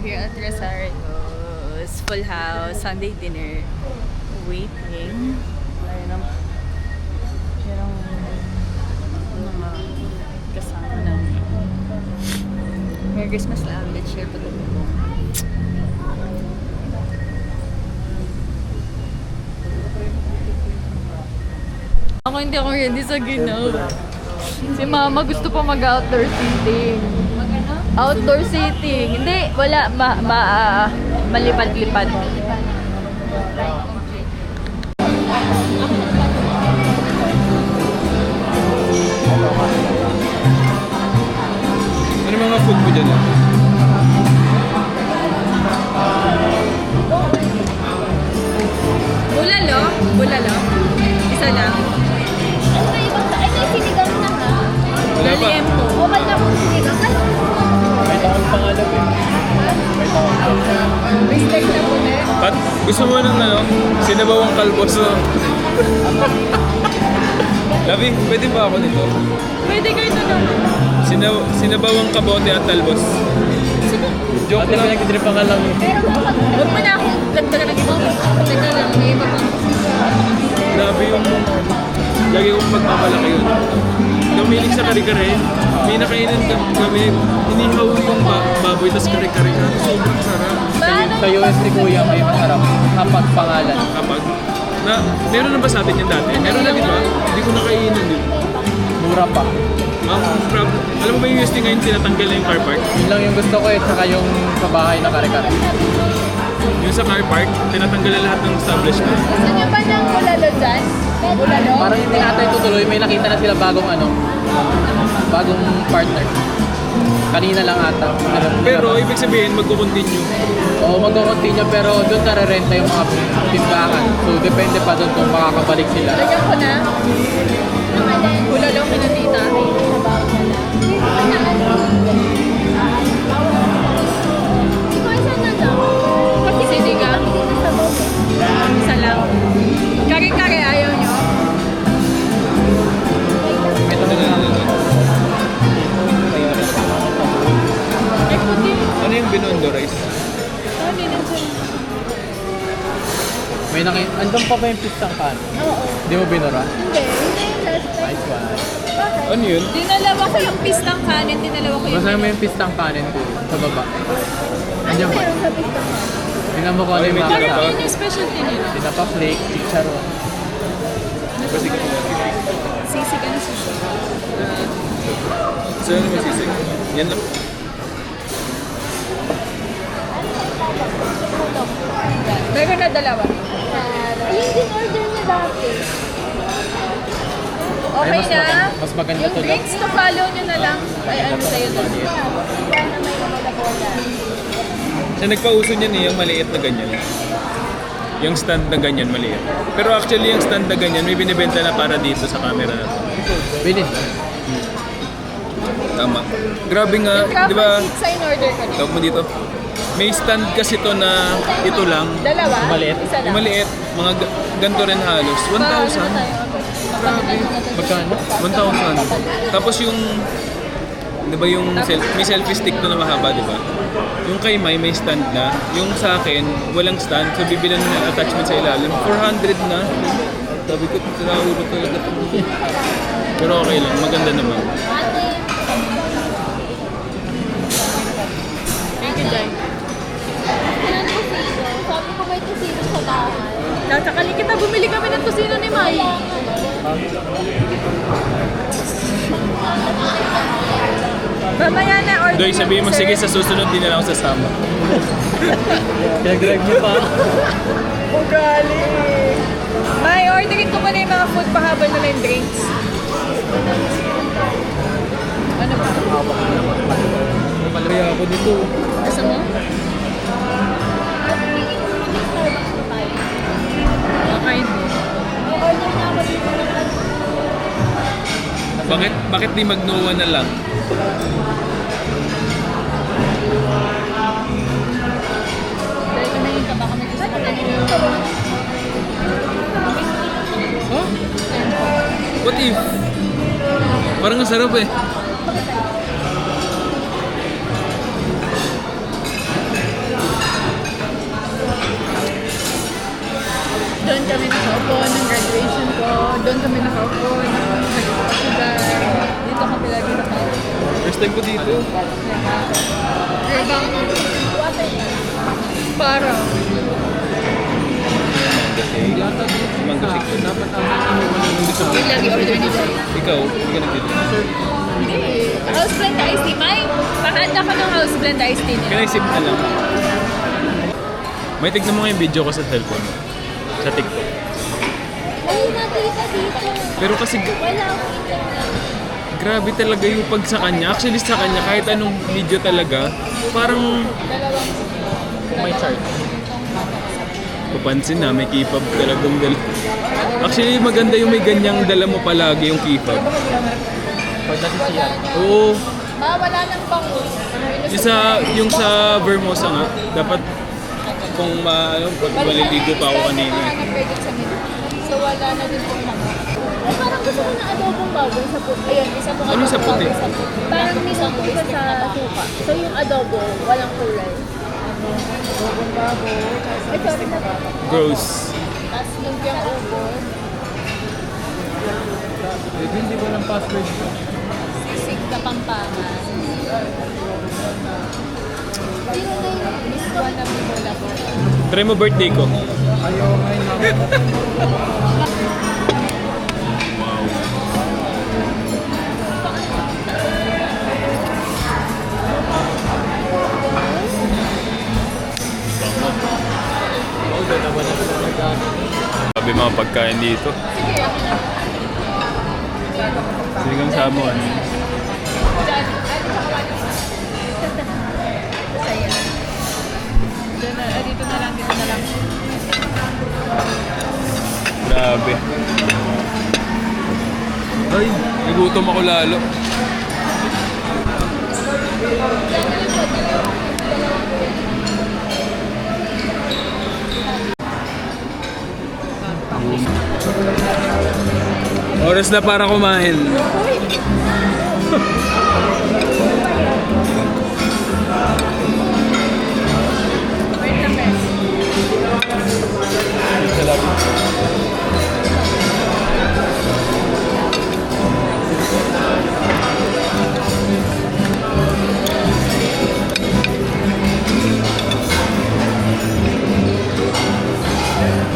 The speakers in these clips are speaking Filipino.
We're here at Rosario's Full House Sunday dinner. Waiting. Ayun ang mga kasama namin. Merry Christmas lang. Let's share pa ito. Ako hindi ako ready sa ginaw. Si mama gusto pa mag-outdoor seating. Outdoor seating. Hindi, wala. Malipad-lipad. Ano mga food mo dyan ah? Bulalo? Bulalo? Isa lang. Ano na ibang sa... Ay, may sinigang na ha? Wala pa. Laliempo. O, ba't na kung sinigang? May taong pangalan eh. May taong pangalan. May steak na puti. At gusto mo ng ano? Sinabawang kalboso. Labi, pwede ba ako nito? Pwede kayo na naman. Sinabawang kabote at talbos. Joke lang. Pinagtitripan ka lang. Pero kapag... Huwag mo na akong dagdagan ng iba. Teka lang, may iba pang Labi yung... Lagi kong magmamalaki yun. Gumiling sa kare-kare. May nakainan kami. Inihaw yung baboy, tas kare-kare. Sobrang sarap. Sa US ni Kuya may masarap kapag pangalan. Kapag... meron na ba sa atin yan dati? Meron na di ba? Hindi ko nakainan din. Mura pa. Alam mo ba yung UST ngayon tinatanggal na yung car park? Yun lang yung gusto ko eh, saka yung sa bahay na kare-kare. Yung sa car park, tinatanggal na lahat ng establishment. Gusto niyo ba ng bulalo dyan? Bulalo? Parang hindi natin tutuloy, may nakita na sila bagong bagong partner. Kanina lang ata. Pero ibig sabihin, magkukontinue. Oo, mag-continue pero doon narerenta yung mga tindahan. So depende pa doon kung makakabalik sila. Lagyan ko na. Bulalo kinatita. Ikaw isa na lang. Kasi Sinigang. Isa lang. Kare-kare ayaw nyo? May Eh, puti. Ano yung binondo rice? Ano yun? may andun pa ba yung pistang kan? Oo. Hindi mo binura? Hindi. Hindi yung last time. Nice one. Bakit? Ano yun? Dinalawa ko yung pistang kanin, dinalawa ko yung... Basta may yung pistang kanin ko sa baba. Ano Andiyan ba? meron sa pista mo? Tingnan mo kung ano yung Ay, may mga Parang kasama. yun yung specialty nila. Tinapa flake, chicharon. Sisig ano sushi. So ano may sisig? Yan lang. Meron na dalawa. Ayun din order niya dati. Okay Ay, na. mas maganda Yung to lang. drinks to follow nyo na lang. Ay, ano sa'yo to? Kaya na may bola-bola. Siya nagpauso niyan eh, yung maliit na ganyan. Yung stand na ganyan, maliit. Pero actually yung stand na ganyan, may binibenta na para dito sa camera na to. Bilhin. Tama. Grabe nga, Yung di ba? truffle pizza in order ko na. Tawag mo dito. May stand kasi to na ito lang. Dalawa? Maliit. Isa lang. Yung maliit, mga ganito rin halos. 1,000. Grabe. Magkano? 1,000. Tapos yung, di ba yung may selfie stick to na mahaba, di ba? Yung kay may stand na. Yung sa akin, walang stand. So bibilan mo ng attachment sa ilalim. 400 na. Sabi ko, tinawuro talaga ito. Pero okay lang, maganda naman. Thank you, Jai. Yan po sino. Sabi ko may tusino sa bahay. Tatakali kita, bumili kami ng tusino ni Mai. Mamaya na order. Doy, sabihin mo, sir. sige, sa susunod din na lang ako sasama. Pinag-drive niyo pa. Ugali. May orderin ko muna yung mga food pahabol na yung drinks. Ano ba? Kaya ako dito. Gusto mo? Okay. Order na ako dito. Bakit di magnowa na lang? Dahil tumingin ka, baka may gusto ka na Huh? What if? Parang ang sarap eh. doon kami nakaupo, dito kami lagi nakaupo. First time ko dito. Pero bang, parang, Mango shake. Dapat ang gusto mo. yung lagi order ni Jai. Ikaw, hindi ka nagdito. Hindi. House blend iced tea. May, pakanda ka ng house blend iced tea Can nila. I sip na lang? May tignan mo nga yung video ko sa cellphone. Sa TikTok. Ay, nakita dito. Pero kasi Wala akong internet. grabe talaga yung pag sa kanya. Actually sa kanya, kahit anong video talaga, parang May chart. papansin na, may kipab talagang dala. Actually maganda yung may ganyang dala mo palagi yung kipab. Pag nasisiyan. Oo, Wala ng bangus. yung sa Vermosa nga, dapat kung pag maliligo pa ako kanina. So wala na din po mga. Ay, parang gusto ko na adobong baboy sa puti. Ayan, isa pong Ano sa adobong puti? baboy sa puti. Parang niluto siya sa suka. So yung adobo, walang kulay. Adobong baboy. Ay, sorry na ba? Gross. Tapos lumpiang ubo. Hindi mo ng password. Sisig na Pampangan. Sino na yung Miss Juan na Mimola po. Try mo birthday ko. Ayaw ngayon Sabi mga pagkain dito. Sigang sabon. Dito na lang, dito na lang. Grabe. Ay, nagutom ako lalo. Oras na para kumain.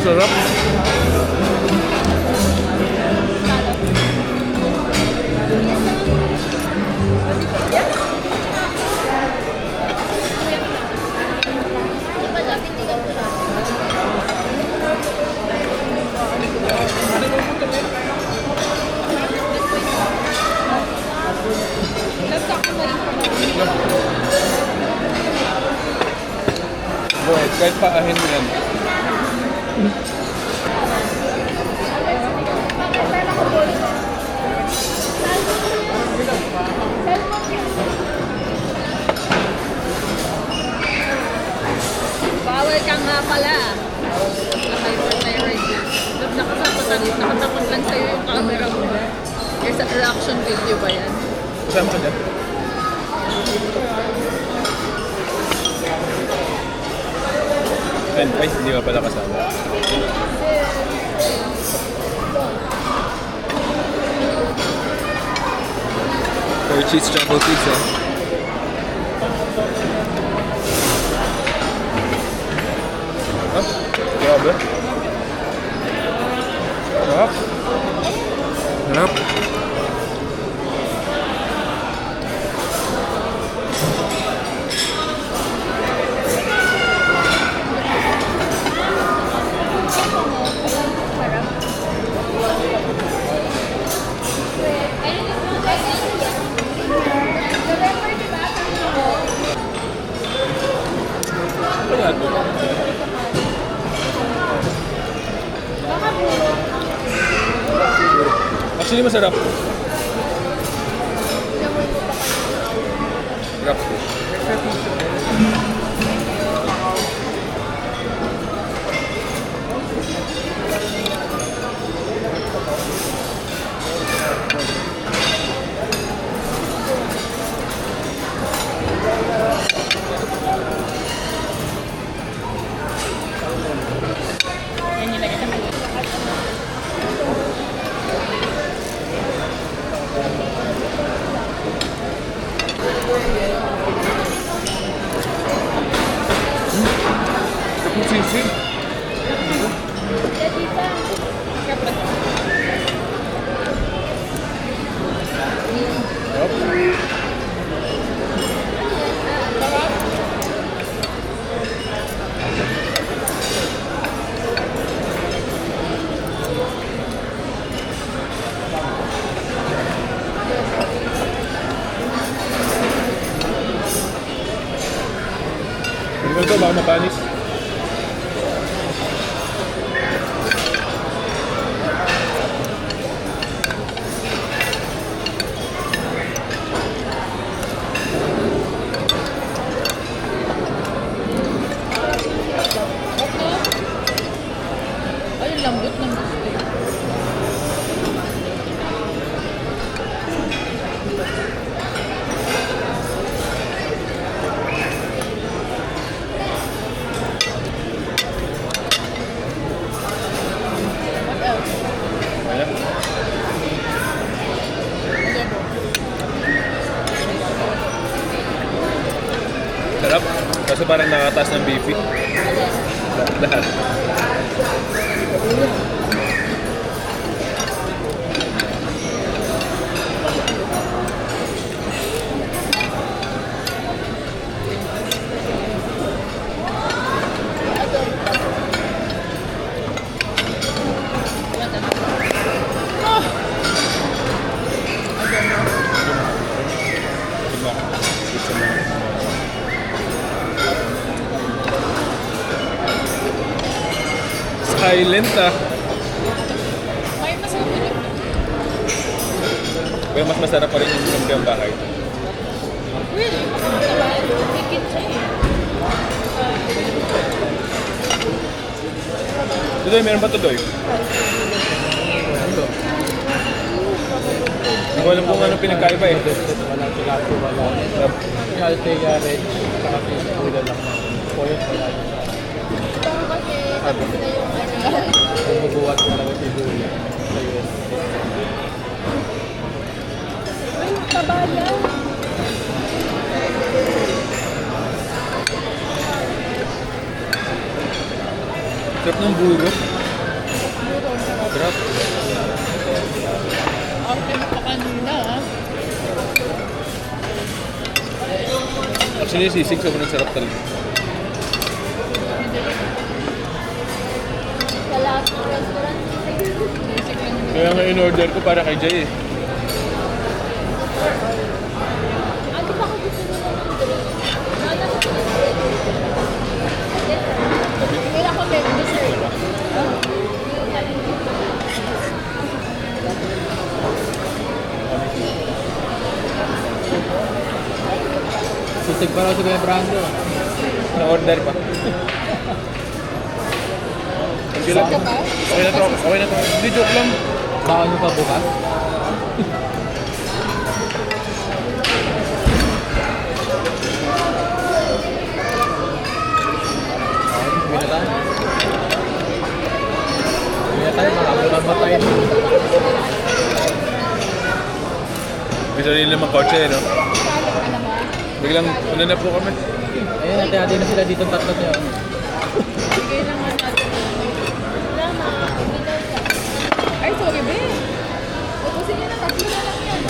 Sarap. iba dapat hindi ka pula. Bro, kahit paahin mo yan. Bawal ka nga pala. Hyperthyroid. Nakatakot lang sa'yo yung camera mo. There's a reaction video ba yan? Kasama ka dyan? Ay, hindi ka pala kasama. Four cheese truffle pizza. Ah, grabe. Sarap. Sarap. Wala to. Actually, masarap. Sarap. Yan yung lagay naman. expensive. Kaya tita, Yup. Tingnan to, baka mapanis. Ay, ang lambot ng gusto. What else? Ayan. Sarap. Kaso parang nakataas ng BP. Lahat. Silent ah. May masarap. Pero mas masarap pa rin yung lumpiang bahay. Really? Tikit siya eh. Tudoy, meron ba tudoy? Ito. Hindi ko alam kung ano pinagkaiba eh. Wala tilapia, wala. Yung Altea Red, saka pinakula lang. Poyot wala. ito kasi tapos na yung ano. Bumubuhat ko lang si Julia sa US. Ay, kabayan. Sarap ng buro. Sarap. After pa kanina ah. Actually, yung sisig sobrang sarap talaga. Sa lahat ng restaurant. Kaya nga in-order ko para kay Jay eh. Ano ba kung gusto nila ng drink? Ano ba gusto nila ng drink? Hindi ako may dessert. Sisig pa raw si Kuya Brando. Na-order pa. Okay lang. Okay na to. Okay na to. Hindi, joke lang. Baka nyo pa bukas? Uwi na tayo. Uwi na tayo, makamulang ba tayo? Gusto rin naman kotse eh, no? Biglang, una na po kami. Ayun, hati-hati na sila dito tatlo niya. Bigay naman natin. Ay, sorry, be. Ubusin niyo na, tatlo na lang yan.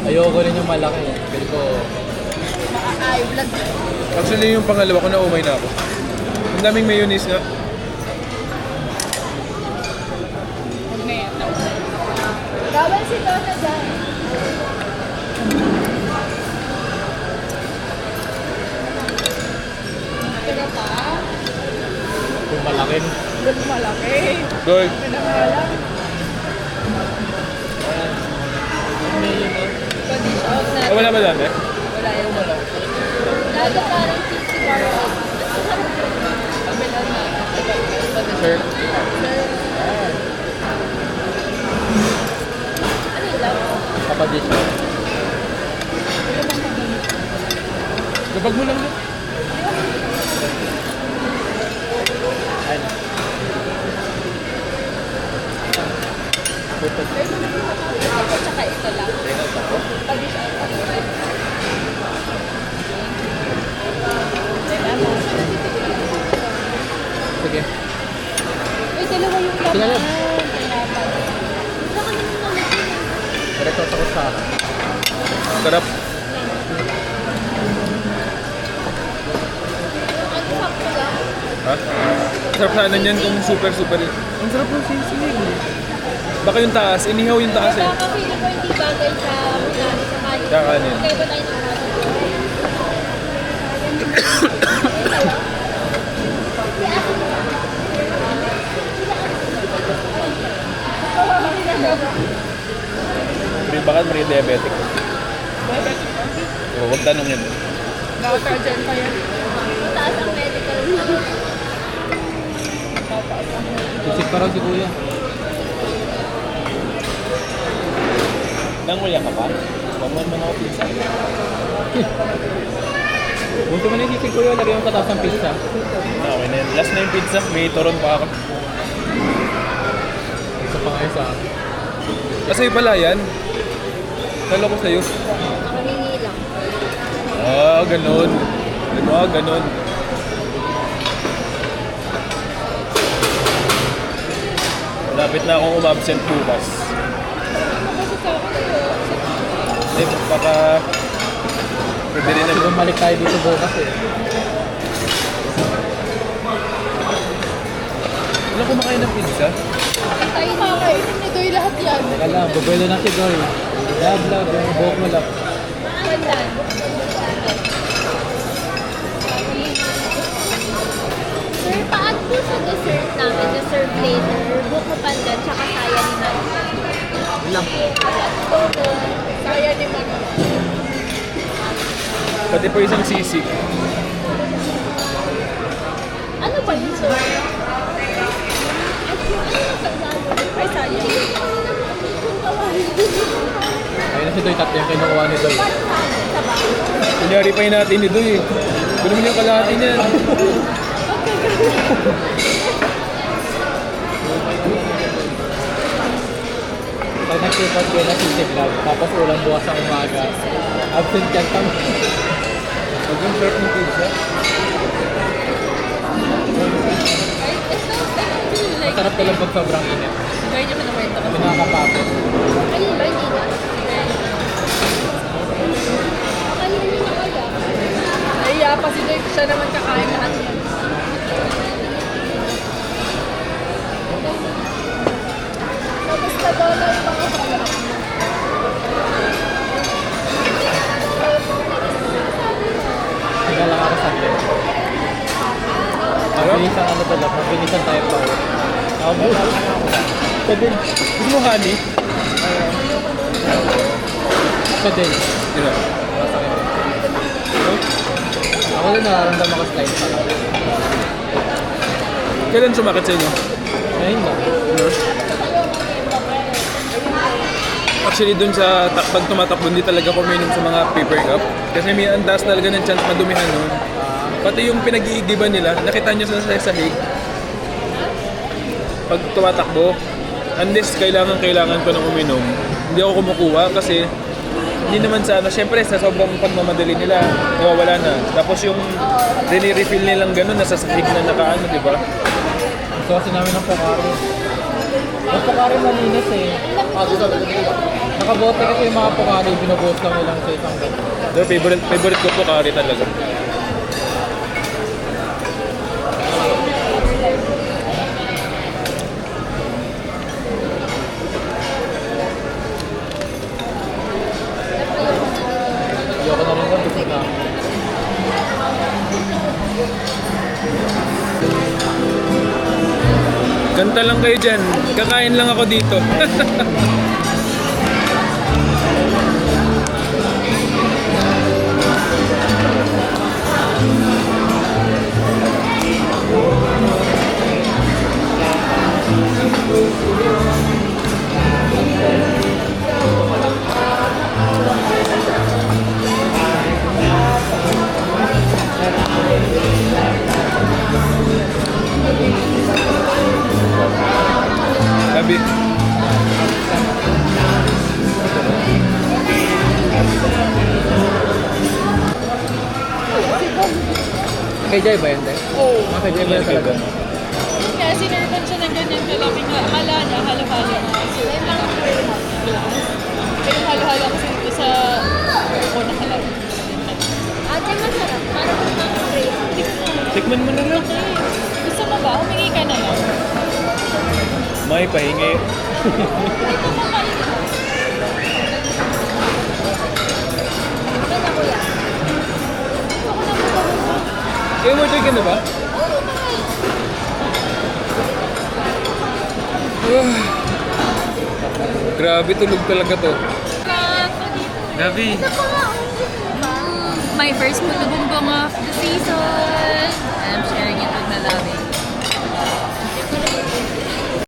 Ayoko rin yung malaki. Pero ko, Ay, vlog. Actually, yung pangalawa ko na umay na ako. Ang daming mayonnaise nga. Huwag na yan. Bawal si Donna dyan. Pero pa, kung malaki. mas malaki. Goy, Pinakalam. Padish out na. wala ba dami? Wala yung wala. Lalo parang 60 bar. Kabilang na. Sir, Ano yun lang? kapadish. Kapag mo lang. Ayun. At saka ito lang. Padish out. Sarap. Ang sakto lang. Ha? Sarap sana niyan kung super. Ang sarap ng sisig. Baka yung taas, inihaw yung taas eh. Baka feeling ko hindi bagay sa mula sa kanin. Sa kanin. Kaya ba tayo ng kanin? Baka may diabetic. Oo, huwag tanong yun. Nakaka-urgent pa yan. Mataas ang medical. Isip pa raw si Kuya. Nanguya ka pa? Pamuhan mo na ako pizza. Bunto mo na yung sisig Kuya, lagyan mo pataas ng pizza. Okay na yun. Last na yung pizza, may turon pa ako. Isa pa ngayon sa akin. Kasi pala yan. Kala ko sa'yo. Nakahingi lang. Ah, ganun. Ganun. Malapit na akong umabsent bukas. Hindi, baka... Pwede rin Kasi na... bumalik tayo dito bukas eh. Wala kumakain ng pizza? Tayo kakainin ni Doy lahat yan. Teka lang, bubuelo na si Doy. Vlog, yung buhok mo lang. Pandan. Sir, paad po sa dessert namin, dessert later, buko pandan, tsaka saya ni Mami. Lang. Saya ni Mami. Pati po isang sisig. Ano ba yun, sir? Ay, saya. Ayun na si Doy, tatlo yung kinukuha ni Doy. Kunyari pa yun natin ni Doy eh. Kunin mo yung kalahati niyan. Pag nag-report kayo na sisig lang, tapos ulang bukas sa umaga, absent yan kami. Huwag yung sarap ng pizza. Masarap talagang pag sobrang init. Gaya niya man ang kwento ko. Pinakapapos. Kanina ba, hindi na? Kanina na kaya? Nahiya pa si Doy, siya naman kakain lahat yan. Tapos na doon ang mga kaya. Higa lang ako saglit. Mabilisan ano talaga, mabilisan tayo pa. Pwede. Gusto mo honey? Ito din. Sino? Ako din nararamdaman ko slide pa lang. Kailan sumakit sa inyo? Ngayon lang. Actually, dun sa pag tumatakbo, hindi talaga ako uminom sa mga paper cup. Kasi may andas talaga ng chance madumihan nun. Pati yung pinag-iigiban nila, nakita nyo sa sahig. Pag tumatakbo, unless kailangan ko nang uminom, hindi ako kumukuha kasi hindi naman sana, syempre sa sobrang pagmamadali nila, nawawala na. Tapos yung refill nilang ganun, nasa sahig na nakaano, di ba? Gusto kasi namin ng Pocari. Ang Pocari malinis eh. Nakabote kasi yung mga Pocari, binubuhos lang nilang sa isang ganun. Pero favorite ko po Pocari talaga. Ayoko na rin gusto na. Kanta lang kayo dyan. Kakain lang ako dito. Sabi, Kay Jay ba yan, Day? Oo. Kay Jay ba yan talaga? Kaya sinirban siya ng ganyan kalaping na akala niya, halo-halo na. Pero halo-halo kasi dito sa Tikman mo na lang. Gusto mo ba? Humingi ka na lang. May pahingi. Ito na kuya. Eh, order ka na ba? Grabe, tulog talaga to. Gabi. My first putubong of the season.